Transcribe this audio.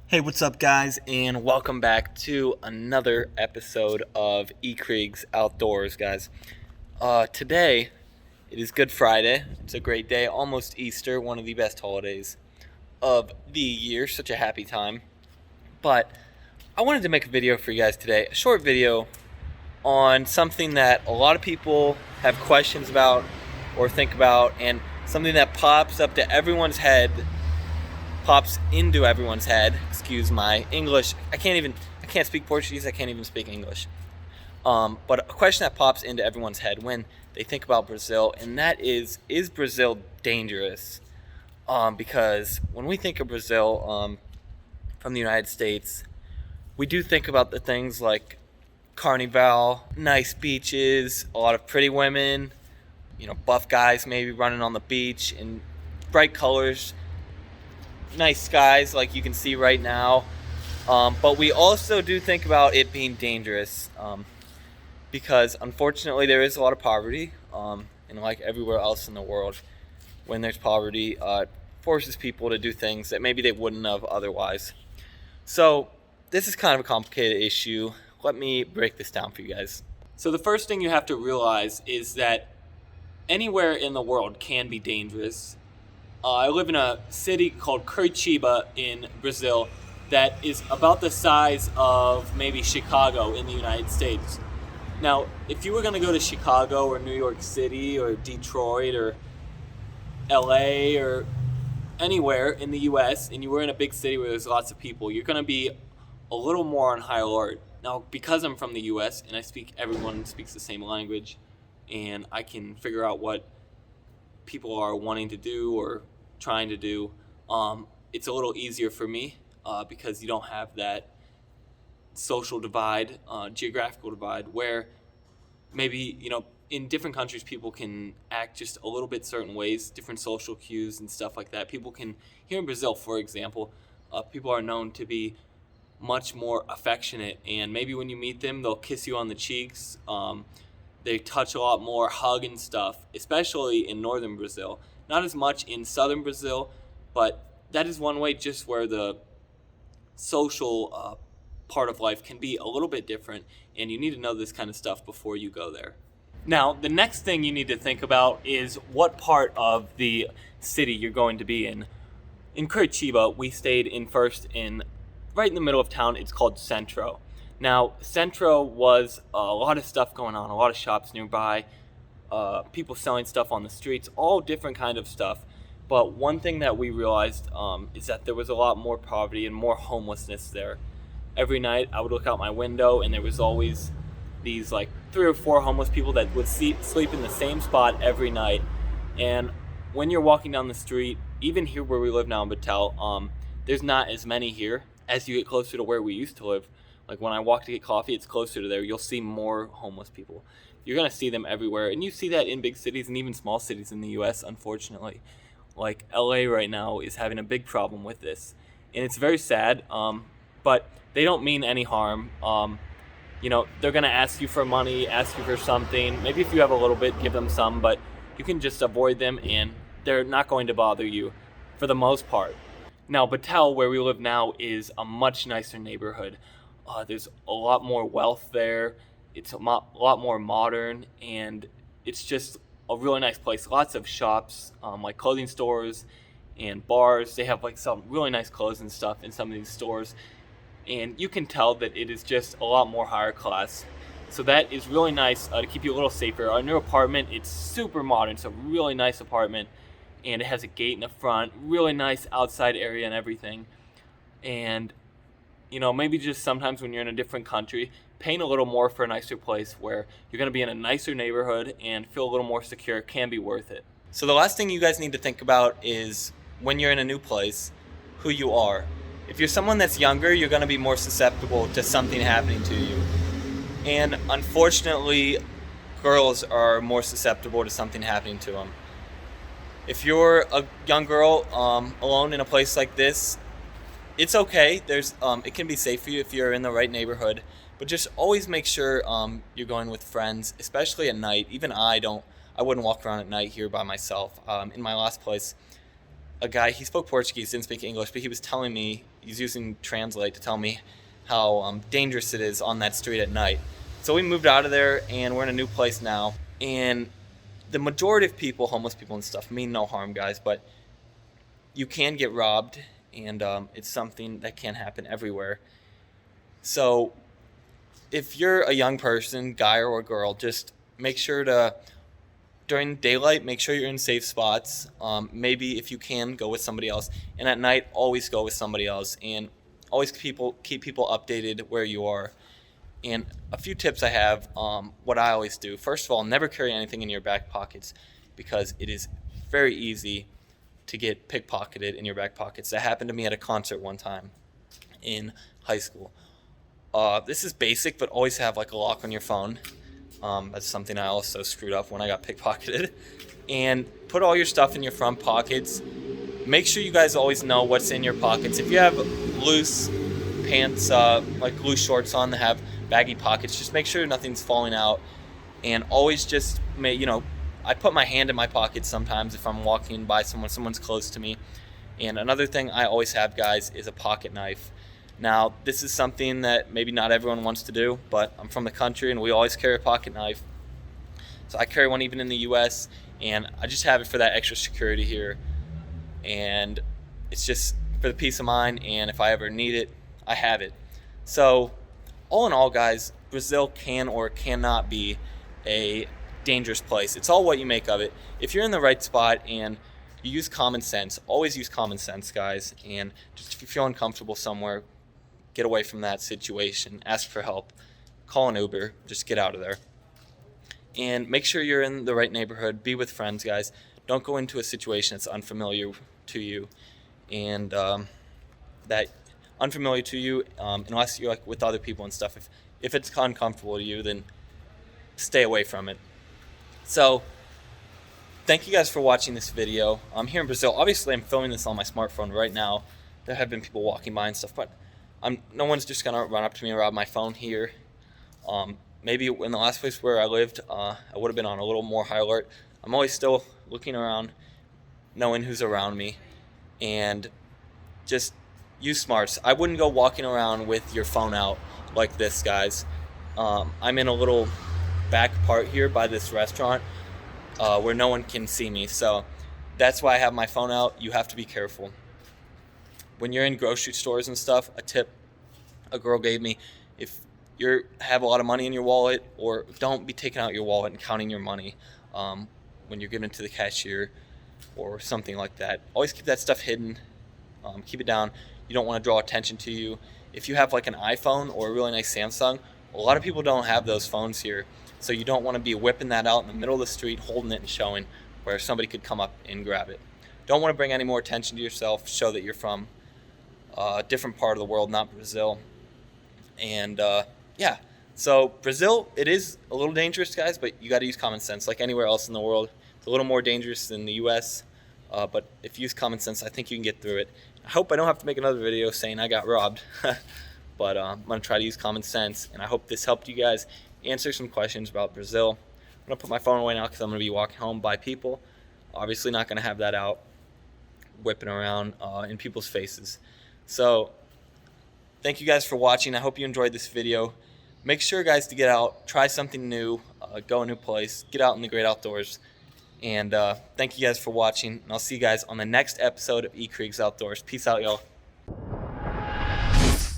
Hey, what's up, guys, and welcome back to another episode of eKrieg's Outdoors, guys. Today, it is Good Friday. It's a great day, almost Easter, one of the best holidays of the year. Such a happy time. But I wanted to make a video for you guys today, a short video on something that a lot of people have questions about or think about, and something that pops into everyone's head. Excuse my English. I can't speak Portuguese. I can't even speak English. But a question that pops into everyone's head when they think about Brazil, and that is Brazil dangerous? Because when we think of Brazil, from the United States, we do think about the things like Carnival, nice beaches, a lot of pretty women, buff guys maybe running on the beach in bright colors, nice skies like you can see right now. But we also do think about it being dangerous, because unfortunately there is a lot of poverty, and like everywhere else in the world, when there's poverty, forces people to do things that maybe they wouldn't have otherwise. So this is kind of a complicated issue. Let me break this down for you guys. So the first thing you have to realize is that anywhere in the world can be dangerous. I live in a city called Curitiba in Brazil that is about the size of maybe Chicago in the United States. Now, if you were going to go to Chicago or New York City or Detroit or LA or anywhere in the US, and you were in a big city where there's lots of people, you're going to be a little more on high alert. Now, because I'm from the US and everyone speaks the same language, and I can figure out what people are wanting to do or trying to do, it's a little easier for me, because you don't have that social divide, geographical divide, where maybe in different countries people can act just a little bit certain ways, different social cues and stuff like that. Here in Brazil, for example, people are known to be much more affectionate, and maybe when you meet them they'll kiss you on the cheeks. They touch a lot more, hug and stuff, especially in northern Brazil. Not as much in southern Brazil, but that is one way just where the social part of life can be a little bit different, and you need to know this kind of stuff before you go there. Now, the next thing you need to think about is what part of the city you're going to be in. In Curitiba, we stayed right in the middle of town. It's called Centro. Now, Centro was a lot of stuff going on, a lot of shops nearby, people selling stuff on the streets, all different kind of stuff. But one thing that we realized is that there was a lot more poverty and more homelessness there. Every night I would look out my window and there was always these like 3 or 4 homeless people that would sleep in the same spot every night. And when you're walking down the street, even here where we live now in Batel, there's not as many here. As you get closer to where we used to live, like when I walk to get coffee, it's closer to there, you'll see more homeless people. You're going to see them everywhere, and you see that in big cities and even small cities in the US, unfortunately. Like LA right now is having a big problem with this, and it's very sad, but they don't mean any harm. They're going to ask you for money, ask you for something. Maybe if you have a little bit, give them some, but you can just avoid them, and they're not going to bother you for the most part. Now, Batel, where we live now, is a much nicer neighborhood. There's a lot more wealth there. It's a lot more modern, and it's just a really nice place. Lots of shops, like clothing stores and bars. They have like some really nice clothes and stuff in some of these stores, and you can tell that it is just a lot more higher class. So that is really nice, to keep you a little safer. Our new apartment, it's super modern. It's a really nice apartment, and it has a gate in the front, really nice outside area and everything. And maybe just sometimes when you're in a different country, paying a little more for a nicer place where you're going to be in a nicer neighborhood and feel a little more secure can be worth it. So the last thing you guys need to think about is when you're in a new place, who you are. If you're someone that's younger, you're going to be more susceptible to something happening to you. And unfortunately, girls are more susceptible to something happening to them. If you're a young girl alone in a place like this, it's okay. It can be safe for you if you're in the right neighborhood, but just always make sure you're going with friends, especially at night. Even I wouldn't walk around at night here by myself. In my last place, a guy, he spoke Portuguese, didn't speak English, but he was telling me, he's using Translate to tell me how dangerous it is on that street at night. So we moved out of there, and we're in a new place now. And the majority of people, homeless people and stuff, mean no harm, guys, but you can get robbed, and it's something that can happen everywhere. So if you're a young person, guy or girl, just make sure to, during daylight, make sure you're in safe spots. Maybe if you can, go with somebody else. And at night, always go with somebody else. And always keep people updated where you are. And a few tips I have, what I always do. First of all, never carry anything in your back pockets, because it is very easy to get pickpocketed in your back pockets. That happened to me at a concert one time in high school. This is basic, but always have like a lock on your phone. That's something I also screwed up when I got pickpocketed. And put all your stuff in your front pockets. Make sure you guys always know what's in your pockets. If you have loose pants, like loose shorts on that have baggy pockets, just make sure nothing's falling out. And always just I put my hand in my pocket sometimes if I'm walking by someone's close to me. And another thing I always have, guys, is a pocket knife. Now, this is something that maybe not everyone wants to do, but I'm from the country and we always carry a pocket knife. So I carry one even in the US, and I just have it for that extra security here. And it's just for the peace of mind, and if I ever need it, I have it. So all in all, guys, Brazil can or cannot be a dangerous place. It's all what you make of it. If you're in the right spot and you use common sense, always use common sense, guys. And just if you feel uncomfortable somewhere, get away from that situation. Ask for help. Call an Uber. Just get out of there. And make sure you're in the right neighborhood. Be with friends, guys. Don't go into a situation that's unfamiliar to you, and that unfamiliar to you, unless you're like with other people and stuff. If it's uncomfortable to you, then stay away from it. So thank you guys for watching this video. I'm here in Brazil. Obviously, I'm filming this on my smartphone right now. There have been people walking by and stuff, but no one's just gonna run up to me and rob my phone here. Maybe in the last place where I lived, I would have been on a little more high alert. I'm always still looking around, knowing who's around me, and just use smarts. I wouldn't go walking around with your phone out like this, guys. I'm in a little back part here by this restaurant where no one can see me, so that's why I have my phone out. You have to be careful. When you're in grocery stores and stuff, a tip a girl gave me, if you have a lot of money in your wallet, or don't be taking out your wallet and counting your money when you're giving it to the cashier or something like that. Always keep that stuff hidden. Keep it down. You don't want to draw attention to you. If you have like an iPhone or a really nice Samsung, a lot of people don't have those phones here, so you don't want to be whipping that out in the middle of the street, holding it and showing, where somebody could come up and grab it. Don't want to bring any more attention to yourself. Show that you're from a different part of the world, not Brazil. And yeah, so Brazil, it is a little dangerous, guys, but you got to use common sense. Like anywhere else in the world, it's a little more dangerous than the US, but if you use common sense, I think you can get through it. I hope I don't have to make another video saying I got robbed, but I'm going to try to use common sense, and I hope this helped you guys answer some questions about Brazil. I'm going to put my phone away now because I'm going to be walking home by people. Obviously not going to have that out, whipping around in people's faces. So thank you guys for watching. I hope you enjoyed this video. Make sure, guys, to get out, try something new, go a new place, get out in the great outdoors. And thank you guys for watching, and I'll see you guys on the next episode of E. Kriegs Outdoors. Peace out, y'all.